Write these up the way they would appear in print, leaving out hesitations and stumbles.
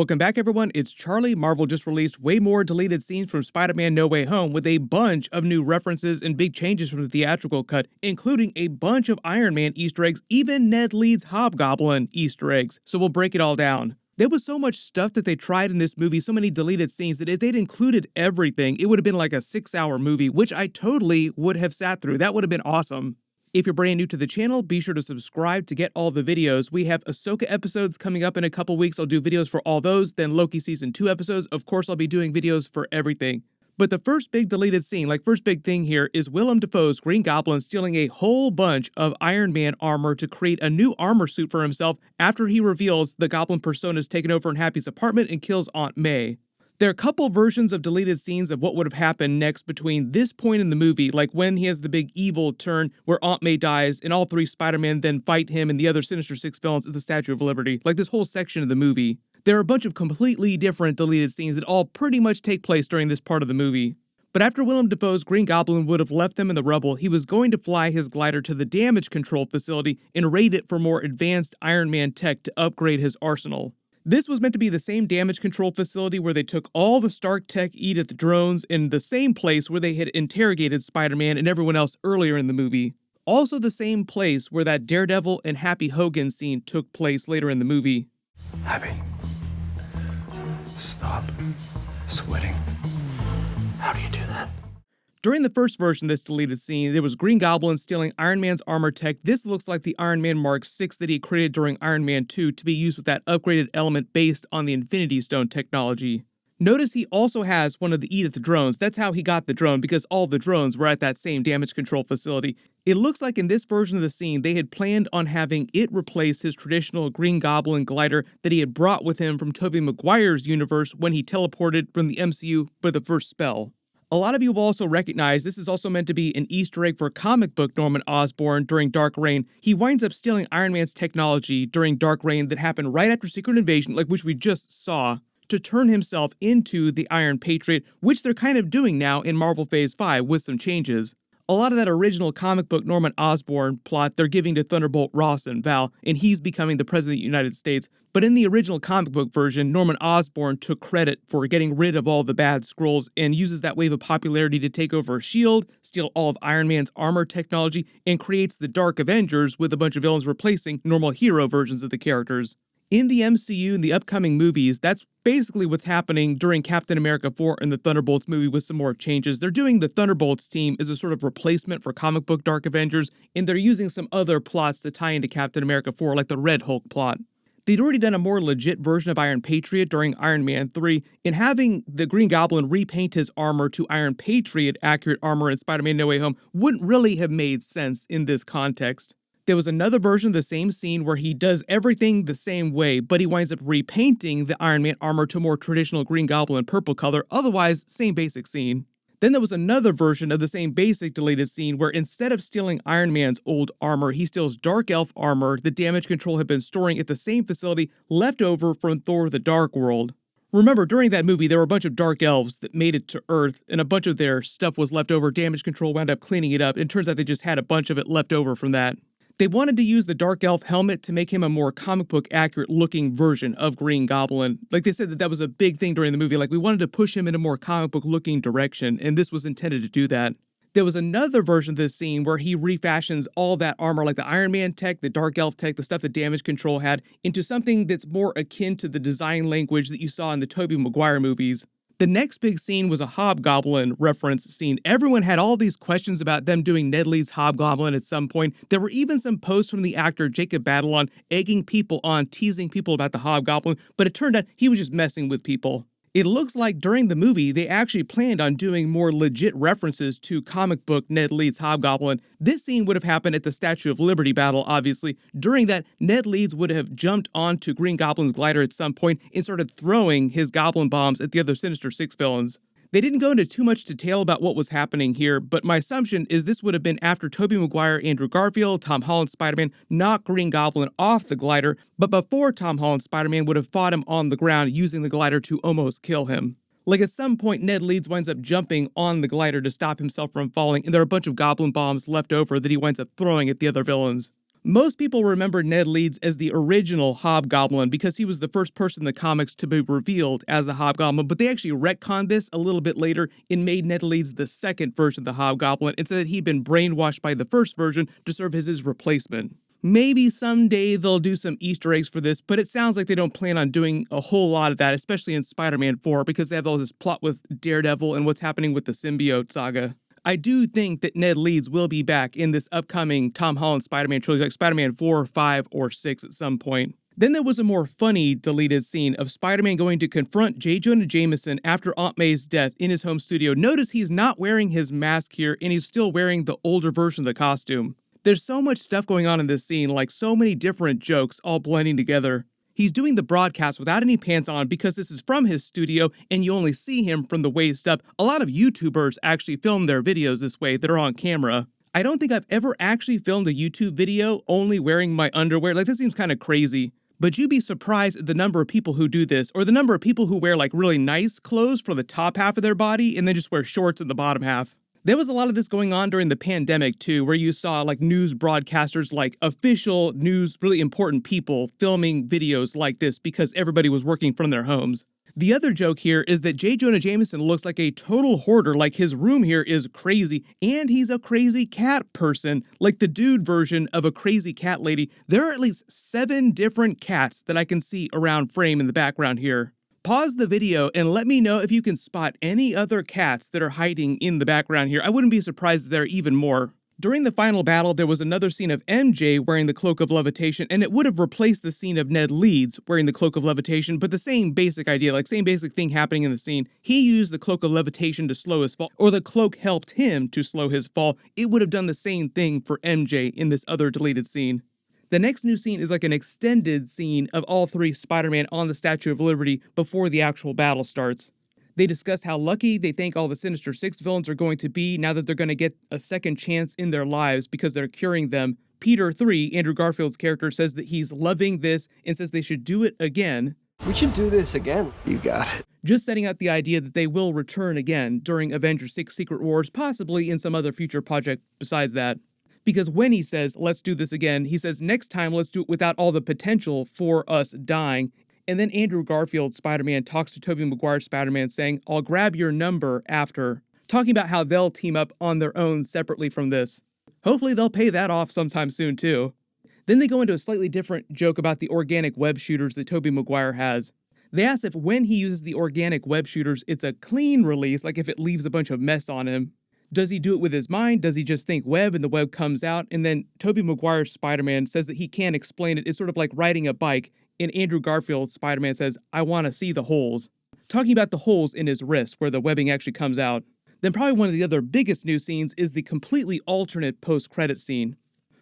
Welcome back everyone, it's Charlie. Marvel just released way more deleted scenes from Spider-Man No Way Home with a bunch of new references and big changes from the theatrical cut, including a bunch of Iron Man Easter eggs, even Ned Leeds' Hobgoblin Easter eggs, so we'll break it all down. There was so much stuff that they tried in this movie, so many deleted scenes, that if they'd included everything, it would have been like a 6-hour movie, which I totally would have sat through. That would have been awesome. If you're brand new to the channel, be sure to subscribe to get all the videos. We have Ahsoka episodes coming up in a couple weeks. I'll do videos for all those, then Loki Season 2 episodes. Of course, I'll be doing videos for everything. But the first big deleted scene, first big thing here, is Willem Dafoe's Green Goblin stealing a whole bunch of Iron Man armor to create a new armor suit for himself after he reveals the Goblin persona's taken over in Happy's apartment and kills Aunt May. There are a couple versions of deleted scenes of what would have happened next between this point in the movie, like when he has the big evil turn where Aunt May dies and all three Spider-Man then fight him and the other Sinister Six villains at the Statue of Liberty, like this whole section of the movie. There are a bunch of completely different deleted scenes that all pretty much take place during this part of the movie. But after Willem Dafoe's Green Goblin would have left them in the rubble, he was going to fly his glider to the damage control facility and raid it for more advanced Iron Man tech to upgrade his arsenal. This was meant to be the same damage control facility where they took all the Stark Tech Edith drones, in the same place where they had interrogated Spider-Man and everyone else earlier in the movie. Also the same place where that Daredevil and Happy Hogan scene took place later in the movie. Happy, stop sweating. How do you do that? During the first version of this deleted scene, there was Green Goblin stealing Iron Man's armor tech. This looks like the Iron Man Mark VI that he created during Iron Man 2 to be used with that upgraded element based on the Infinity Stone technology. Notice he also has one of the Edith drones. That's how he got the drone, because all the drones were at that same damage control facility. It looks like in this version of the scene, they had planned on having it replace his traditional Green Goblin glider that he had brought with him from Tobey Maguire's universe when he teleported from the MCU for the first spell. A lot of you will also recognize this is also meant to be an Easter egg for comic book Norman Osborn during Dark Reign. He winds up stealing Iron Man's technology during Dark Reign that happened right after Secret Invasion, which we just saw, to turn himself into the Iron Patriot, which they're kind of doing now in Marvel Phase 5 with some changes. A lot of that original comic book Norman Osborn plot they're giving to Thunderbolt Ross and Val, and he's becoming the President of the United States. But in the original comic book version, Norman Osborn took credit for getting rid of all the bad Skrulls and uses that wave of popularity to take over S.H.I.E.L.D., steal all of Iron Man's armor technology, and creates the Dark Avengers with a bunch of villains replacing normal hero versions of the characters. In the MCU and the upcoming movies, that's basically what's happening during Captain America 4 and the Thunderbolts movie with some more changes. They're doing the Thunderbolts team as a sort of replacement for comic book Dark Avengers, and they're using some other plots to tie into Captain America 4, like the Red Hulk plot. They'd already done a more legit version of Iron Patriot during Iron Man 3, and having the Green Goblin repaint his armor to Iron Patriot accurate armor in Spider-Man No Way Home wouldn't really have made sense in this context. There was another version of the same scene where he does everything the same way, but he winds up repainting the Iron Man armor to more traditional Green Goblin purple color, otherwise same basic scene. Then there was another version of the same basic deleted scene where instead of stealing Iron Man's old armor, he steals Dark Elf armor that Damage Control had been storing at the same facility left over from Thor the Dark World. Remember, during that movie, there were a bunch of Dark Elves that made it to Earth, and a bunch of their stuff was left over. Damage Control wound up cleaning it up, and it turns out they just had a bunch of it left over from that. They wanted to use the Dark Elf helmet to make him a more comic book accurate looking version of Green Goblin. They said that was a big thing during the movie, we wanted to push him in a more comic book looking direction, and this was intended to do that. There was another version of this scene where he refashions all that armor, like the Iron Man tech, the Dark Elf tech, the stuff that Damage Control had, into something that's more akin to the design language that you saw in the Tobey Maguire movies. The next big scene was a Hobgoblin reference scene. Everyone had all these questions about them doing Ned Leeds' Hobgoblin at some point. There were even some posts from the actor Jacob Batalon egging people on, teasing people about the Hobgoblin, but it turned out he was just messing with people. It looks like during the movie, they actually planned on doing more legit references to comic book Ned Leeds' Hobgoblin. This scene would have happened at the Statue of Liberty battle, obviously. During that, Ned Leeds would have jumped onto Green Goblin's glider at some point and started throwing his goblin bombs at the other Sinister Six villains. They didn't go into too much detail about what was happening here, but my assumption is this would have been after Tobey Maguire, Andrew Garfield, Tom Holland Spider-Man knocked Green Goblin off the glider, but before Tom Holland Spider-Man would have fought him on the ground using the glider to almost kill him. At some point, Ned Leeds winds up jumping on the glider to stop himself from falling, and there are a bunch of goblin bombs left over that he winds up throwing at the other villains. Most people remember Ned Leeds as the original Hobgoblin because he was the first person in the comics to be revealed as the Hobgoblin, but they actually retconned this a little bit later and made Ned Leeds the second version of the Hobgoblin and said that he'd been brainwashed by the first version to serve as his replacement. Maybe someday they'll do some Easter eggs for this, but it sounds like they don't plan on doing a whole lot of that, especially in Spider-Man 4, because they have all this plot with Daredevil and what's happening with the Symbiote saga. I do think that Ned Leeds will be back in this upcoming Tom Holland Spider-Man trilogy, like Spider-Man 4, 5, or 6 at some point. Then there was a more funny deleted scene of Spider-Man going to confront J. Jonah Jameson after Aunt May's death in his home studio. Notice he's not wearing his mask here, and he's still wearing the older version of the costume. There's so much stuff going on in this scene, like so many different jokes all blending together. He's doing the broadcast without any pants on because this is from his studio and you only see him from the waist up. A lot of YouTubers actually film their videos this way that are on camera. I don't think I've ever actually filmed a YouTube video only wearing my underwear. Like, this seems kind of crazy. But you'd be surprised at the number of people who do this, or the number of people who wear like really nice clothes for the top half of their body and then just wear shorts in the bottom half. There was a lot of this going on during the pandemic too, where you saw like news broadcasters, like official news, really important people filming videos like this because everybody was working from their homes. The other joke here is that J. Jonah Jameson looks like a total hoarder, like his room here is crazy, and he's a crazy cat person, like the dude version of a crazy cat lady. There are at least 7 different cats that I can see around frame in the background here. Pause the video and let me know if you can spot any other cats that are hiding in the background here. I wouldn't be surprised if there are even more. During the final battle, there was another scene of MJ wearing the Cloak of Levitation, and it would have replaced the scene of Ned Leeds wearing the Cloak of Levitation, but the same basic idea, like same basic thing happening in the scene. He used the Cloak of Levitation to slow his fall, or the cloak helped him to slow his fall. It would have done the same thing for MJ in this other deleted scene. The next new scene is like an extended scene of all 3 Spider-Man on the Statue of Liberty before the actual battle starts. They discuss how lucky they think all the Sinister Six villains are going to be now that they're going to get a second chance in their lives because they're curing them. Peter 3, Andrew Garfield's character, says that he's loving this and says they should do it again. We should do this again. You got it. Just setting out the idea that they will return again during Avengers 6 Secret Wars, possibly in some other future project besides that. Because when he says, let's do this again, he says, next time let's do it without all the potential for us dying. And then Andrew Garfield, Spider-Man, talks to Tobey Maguire, Spider-Man, saying, I'll grab your number after. Talking about how they'll team up on their own separately from this. Hopefully they'll pay that off sometime soon too. Then they go into a slightly different joke about the organic web shooters that Tobey Maguire has. They ask if when he uses the organic web shooters, it's a clean release, like if it leaves a bunch of mess on him. Does he do it with his mind? Does he just think web and the web comes out? And then Tobey Maguire's Spider-Man says that he can't explain it. It's sort of like riding a bike. And Andrew Garfield's Spider-Man says, I want to see the holes. Talking about the holes in his wrist where the webbing actually comes out. Then probably one of the other biggest new scenes is the completely alternate post-credit scene.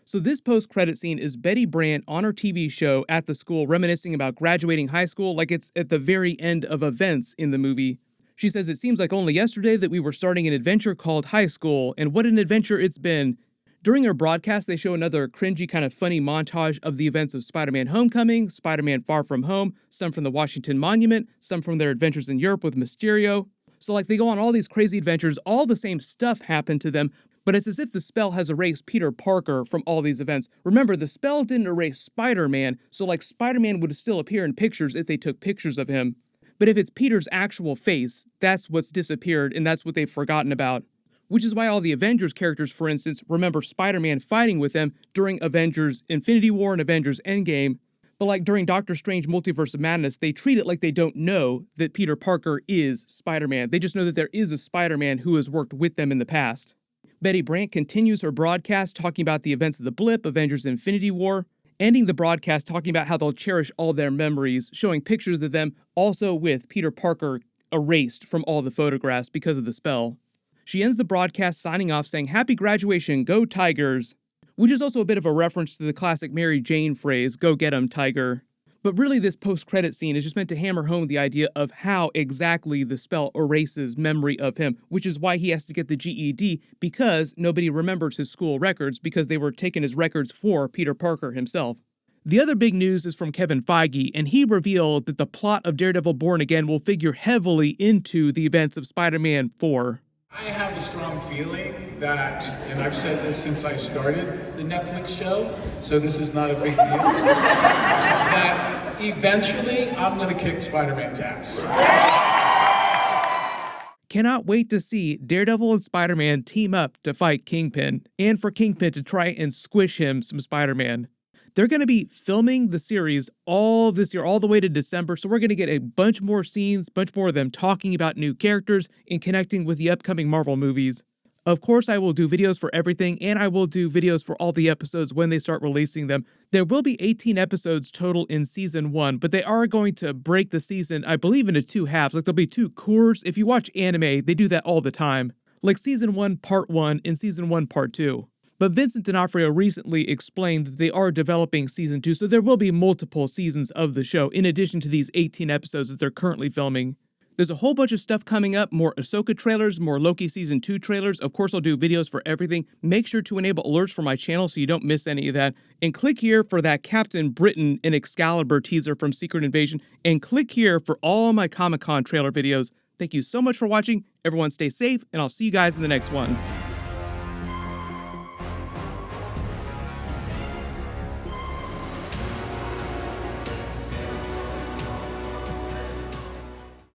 So this post-credit scene is Betty Brant on her TV show at the school reminiscing about graduating high school like it's at the very end of events in the movie. She says, it seems like only yesterday that we were starting an adventure called high school, and what an adventure it's been. During her broadcast, they show another cringy kind of funny montage of the events of Spider-Man Homecoming, Spider-Man Far From Home, some from the Washington Monument, some from their adventures in Europe with Mysterio. So like they go on all these crazy adventures, all the same stuff happened to them, but it's as if the spell has erased Peter Parker from all these events. Remember, the spell didn't erase Spider-Man, so like Spider-Man would still appear in pictures if they took pictures of him. But if it's Peter's actual face, that's what's disappeared and that's what they've forgotten about. Which is why all the Avengers characters, for instance, remember Spider-Man fighting with them during Avengers Infinity War and Avengers Endgame. But like during Doctor Strange Multiverse of Madness, they treat it like they don't know that Peter Parker is Spider-Man. They just know that there is a Spider-Man who has worked with them in the past. Betty Brant continues her broadcast talking about the events of the blip, Avengers Infinity War, ending the broadcast talking about how they'll cherish all their memories, showing pictures of them also with Peter Parker erased from all the photographs because of the spell. She ends the broadcast signing off saying, Happy graduation, go Tigers, which is also a bit of a reference to the classic Mary Jane phrase, go get 'em, Tiger. But really this post-credit scene is just meant to hammer home the idea of how exactly the spell erases memory of him, which is why he has to get the GED, because nobody remembers his school records because they were taken as records for Peter Parker himself. The other big news is from Kevin Feige, and he revealed that the plot of Daredevil Born Again will figure heavily into the events of Spider-Man 4. I have a strong feeling that, and I've said this since I started the Netflix show, so this is not a big deal, that eventually I'm going to kick Spider-Man's ass. Cannot wait to see Daredevil and Spider-Man team up to fight Kingpin, and for Kingpin to try and squish him some Spider-Man. They're going to be filming the series all this year, all the way to December, so we're going to get a bunch more scenes, bunch more of them talking about new characters and connecting with the upcoming Marvel movies. Of course, I will do videos for everything, and I will do videos for all the episodes when they start releasing them. There will be 18 episodes total in Season 1, but they are going to break the season, I believe, into 2 halves. Like, there'll be 2 cours. If you watch anime, they do that all the time. Like Season 1 Part 1 and Season 1 Part 2. But Vincent D'Onofrio recently explained that they are developing Season 2, so there will be multiple seasons of the show, in addition to these 18 episodes that they're currently filming. There's a whole bunch of stuff coming up, more Ahsoka trailers, more Loki Season 2 trailers. Of course, I'll do videos for everything. Make sure to enable alerts for my channel so you don't miss any of that. And click here for that Captain Britain and Excalibur teaser from Secret Invasion. And click here for all my Comic-Con trailer videos. Thank you so much for watching. Everyone stay safe, and I'll see you guys in the next one.